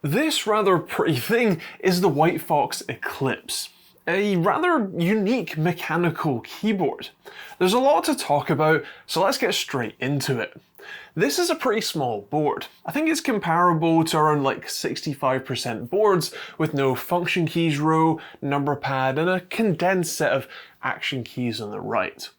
This rather pretty thing is the WhiteFox Eclipse, a rather unique mechanical keyboard. There's a lot to talk about, so let's get straight into it. This is a pretty small board. I think it's comparable to around like 65% boards with no function keys row, number pad, and a condensed set of action keys on the right.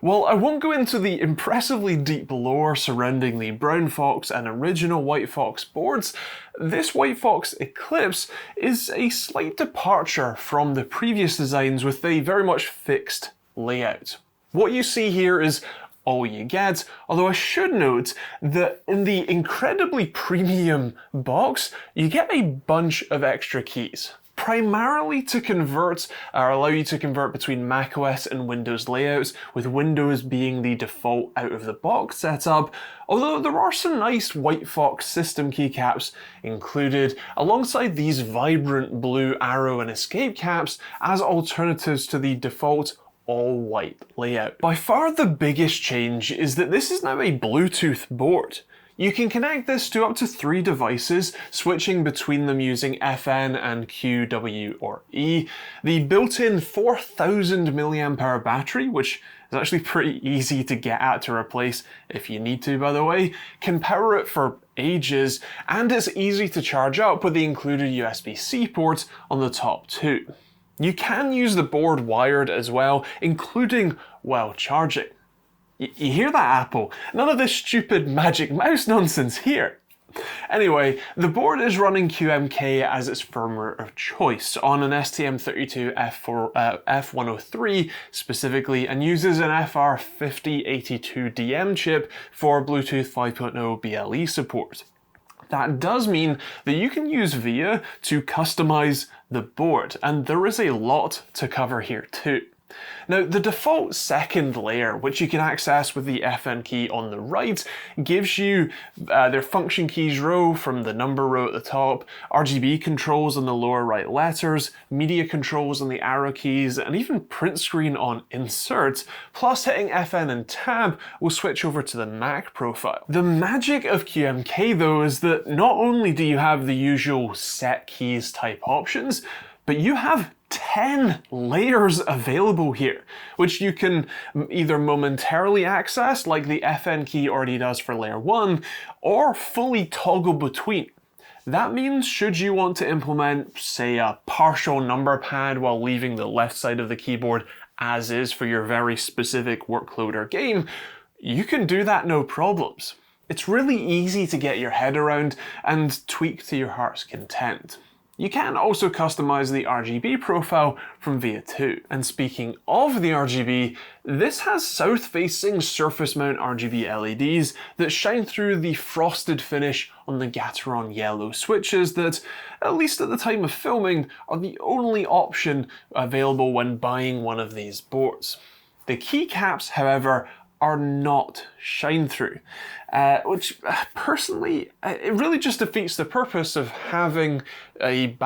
While I won't go into the impressively deep lore surrounding the BrownFox and original WhiteFox boards, this WhiteFox Eclipse is a slight departure from the previous designs with a very much fixed layout. What you see here is all you get, although I should note that in the incredibly premium box, you get a bunch of extra keys. Primarily to convert, or allow you to convert between macOS and Windows layouts, with Windows being the default out-of-the-box setup, although there are some nice WhiteFox system keycaps included, alongside these vibrant blue arrow and escape caps as alternatives to the default all-white layout. By far the biggest change is that this is now a Bluetooth board. You can connect this to up to 3 devices, switching between them using FN and Q, W, or E. The built-in 4000 mAh battery, which is actually pretty easy to get at to replace if you need to, by the way, can power it for ages, and it's easy to charge up with the included USB-C ports on the top too. You can use the board wired as well, including while charging. You hear that, Apple? None of this stupid magic mouse nonsense here. Anyway, the board is running QMK as its firmware of choice on an STM32F103 specifically, and uses an FR5082DM chip for Bluetooth 5.0 BLE support. That does mean that you can use VIA to customize the board, and there is a lot to cover here too. Now, the default second layer, which you can access with the FN key on the right, gives you their function keys row from the number row at the top, RGB controls on the lower right letters, media controls on the arrow keys, and even print screen on insert, plus hitting FN and tab will switch over to the Mac profile. The magic of QMK though is that not only do you have the usual set keys type options, but you have 10 layers available here, which you can either momentarily access, like the FN key already does for layer 1, or fully toggle between. That means should you want to implement, say, a partial number pad while leaving the left side of the keyboard as is for your very specific workload or game, you can do that no problems. It's really easy to get your head around and tweak to your heart's content. You can also customize the RGB profile from VIA too. And speaking of the RGB, this has south-facing surface mount RGB LEDs that shine through the frosted finish on the Gateron yellow switches that, at least at the time of filming, are the only option available when buying one of these boards. The keycaps, however, are not shine-through, which personally, it really just defeats the purpose of having a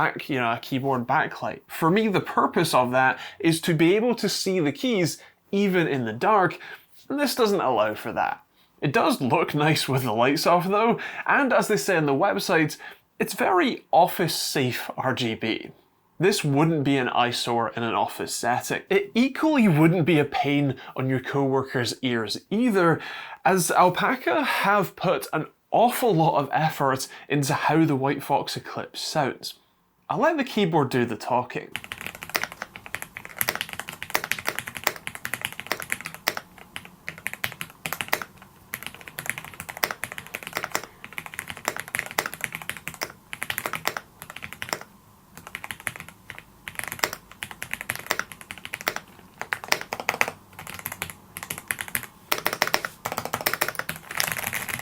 keyboard backlight. For me, the purpose of that is to be able to see the keys even in the dark, and this doesn't allow for that. It does look nice with the lights off though, and as they say on the website, it's very office-safe RGB. This wouldn't be an eyesore in an office setting. It equally wouldn't be a pain on your co-workers' ears either, as Alpaca have put an awful lot of effort into how the WhiteFox Eclipse sounds. I'll let the keyboard do the talking.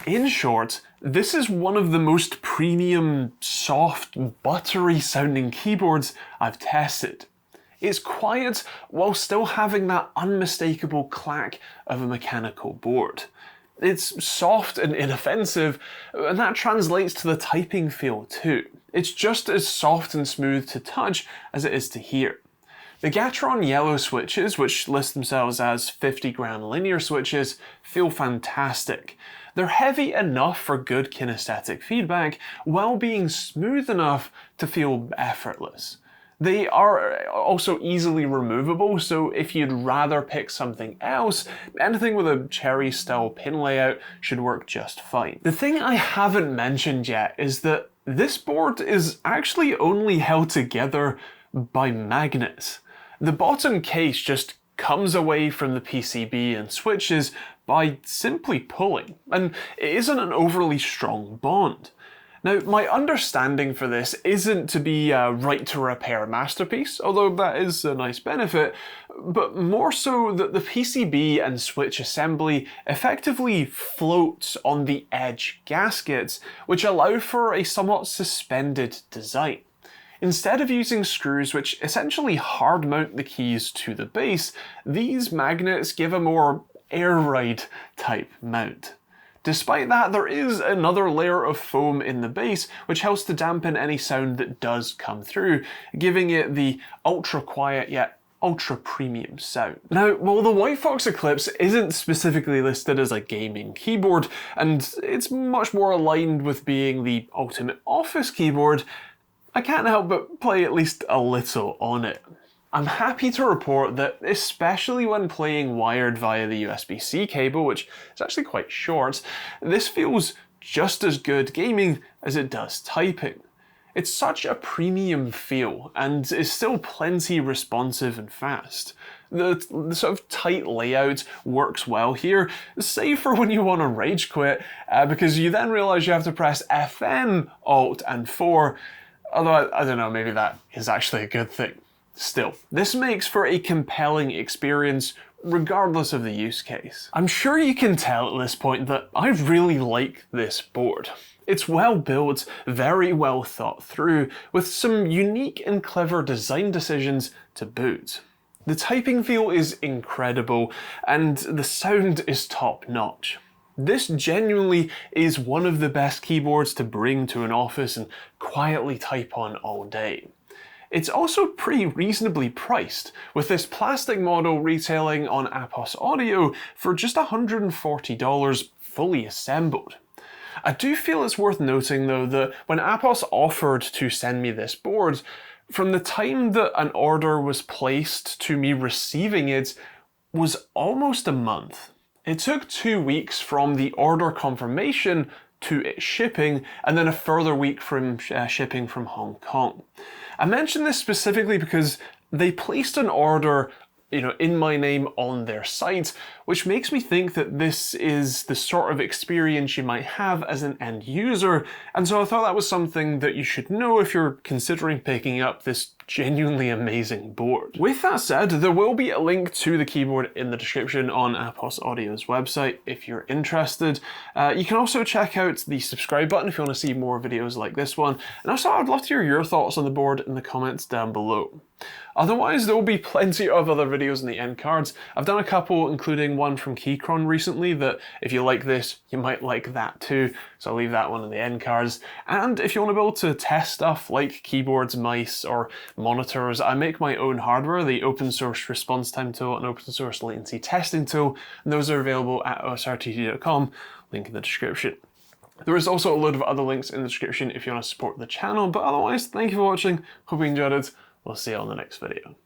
In short, this is one of the most premium, soft, buttery sounding keyboards I've tested. It's quiet while still having that unmistakable clack of a mechanical board. It's soft and inoffensive, and that translates to the typing feel too. It's just as soft and smooth to touch as it is to hear. The Gateron yellow switches, which list themselves as 50-gram linear switches, feel fantastic. They're heavy enough for good kinesthetic feedback, while being smooth enough to feel effortless. They are also easily removable, so if you'd rather pick something else, anything with a cherry-style pin layout should work just fine. The thing I haven't mentioned yet is that this board is actually only held together by magnets. The bottom case just comes away from the PCB and switches by simply pulling, and it isn't an overly strong bond. Now, my understanding for this isn't to be a right-to-repair masterpiece, although that is a nice benefit, but more so that the PCB and switch assembly effectively floats on the edge gaskets, which allow for a somewhat suspended design. Instead of using screws which essentially hard mount the keys to the base, these magnets give a more air ride type mount. Despite that, there is another layer of foam in the base which helps to dampen any sound that does come through, giving it the ultra quiet yet ultra premium sound. Now, while the WhiteFox Eclipse isn't specifically listed as a gaming keyboard, and it's much more aligned with being the ultimate office keyboard, I can't help but play at least a little on it. I'm happy to report that, especially when playing wired via the USB-C cable, which is actually quite short, this feels just as good gaming as it does typing. It's such a premium feel, and is still plenty responsive and fast. The sort of tight layout works well here, save for when you want to rage quit, because you then realise you have to press FN, Alt, and 4, although I don't know, maybe that is actually a good thing. Still, this makes for a compelling experience regardless of the use case. I'm sure you can tell at this point that I really like this board. It's well built, very well thought through, with some unique and clever design decisions to boot. The typing feel is incredible, and the sound is top notch. This genuinely is one of the best keyboards to bring to an office and quietly type on all day. It's also pretty reasonably priced, with this plastic model retailing on Apos Audio for just $140 fully assembled. I do feel it's worth noting though that when Apos offered to send me this board, from the time that an order was placed to me receiving it was almost a month. It took 2 weeks from the order confirmation to it shipping, and then a further week from shipping from Hong Kong. I mention this specifically because they placed an order, in my name on their site, which makes me think that this is the sort of experience you might have as an end user, and so I thought that was something that you should know if you're considering picking up this genuinely amazing board. With that said, there will be a link to the keyboard in the description on Apos Audio's website if you're interested. You can also check out the subscribe button if you want to see more videos like this one, and also I'd love to hear your thoughts on the board in the comments down below. Otherwise, there will be plenty of other videos in the end cards. I've done a couple, including one from Keychron recently, that if you like this, you might like that too, so I'll leave that one in the end cards. And if you want to be able to test stuff like keyboards, mice, or monitors, I make my own hardware, the open source response time tool and open source latency testing tool, and those are available at osrtt.com, link in the description. There is also a load of other links in the description if you want to support the channel, but otherwise, thank you for watching, hope you enjoyed it. We'll see you on the next video.